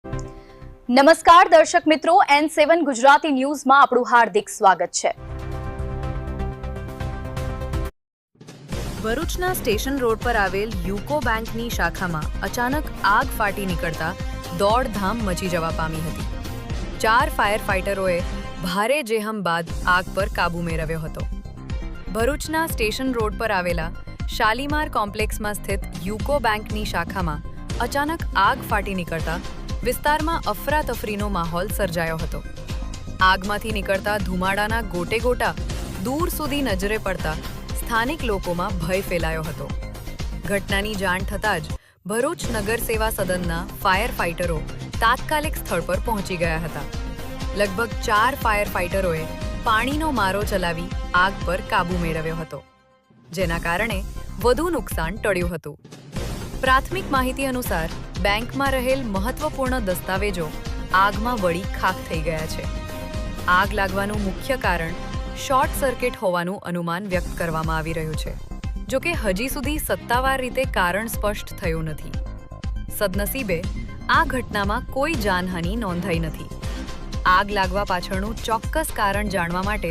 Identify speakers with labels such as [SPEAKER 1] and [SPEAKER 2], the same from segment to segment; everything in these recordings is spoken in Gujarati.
[SPEAKER 1] નમસ્કાર દર્શક મિત્રો, N7 ગુજરાતી ન્યૂઝમાં આપણું હાર્દિક સ્વાગત છે।
[SPEAKER 2] ભરૂચના સ્ટેશન રોડ પર આવેલ યુકો બેંકની શાખામાં અચાનક આગ ફાટી નીકળતા દોડધામ મચી જવા પામી હતી। 4 ફાયર ફાઇટરોએ ભારે જેહમ બાદ આગ પર કાબૂ મેળવ્યો હતો। ભરૂચના સ્ટેશન રોડ પર આવેલા શાલીમાર કોમ્પ્લેક્સમાં સ્થિત યુકો બેંકની શાખામાં અચાનક આગ ફાટી નીકળતા વિસ્તારમાં અફરાતફરીનો માહોલ સર્જાયો હતો। આગમાંથી નીકળતા ધુમાડાના ગોટે ગોટા દૂર સુધી નજરે પડતા સ્થાનિક લોકોમાં ભય ફેલાયો હતો। ઘટનાની જાણ થતાં જ ભરૂચ નગર સેવા સદનના ફાયર ફાઇટરો તાત્કાલિક સ્થળ પર પહોંચી ગયા હતા। લગભગ 4 ફાયર ફાઇટરોએ પાણીનો મારો ચલાવી આગ પર કાબૂ મેળવ્યો હતો, જેના કારણે વધુ નુકસાન ટળ્યું હતું। પ્રાથમિક માહિતી અનુસાર બેંકમાં રહેલ મહત્વપૂર્ણ દસ્તાવેજો આગમાં બળી ખાખ થઈ ગયા છે। આગ લાગવાનું મુખ્ય કારણ શોર્ટ સર્કિટ હોવાનું અનુમાન વ્યક્ત કરવામાં આવી રહ્યું છે, જો કે હજી સુધી સત્તાવાર રીતે કારણ સ્પષ્ટ થયું નથી। સદનસીબે આ ઘટનામાં કોઈ જાનહાનિ નોંધાઈ નથી। આગ લાગવા પાછળનું ચોક્કસ કારણ જાણવા માટે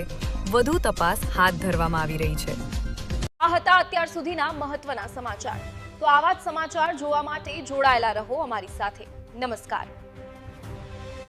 [SPEAKER 2] વધુ તપાસ હાથ ધરવામાં આવી રહી છે।
[SPEAKER 1] આ હતા અત્યાર સુધીના મહત્વના સમાચાર। તો આવા જ સમાચાર જોવા માટે જોડાયેલા રહો અમારી સાથે। નમસ્કાર।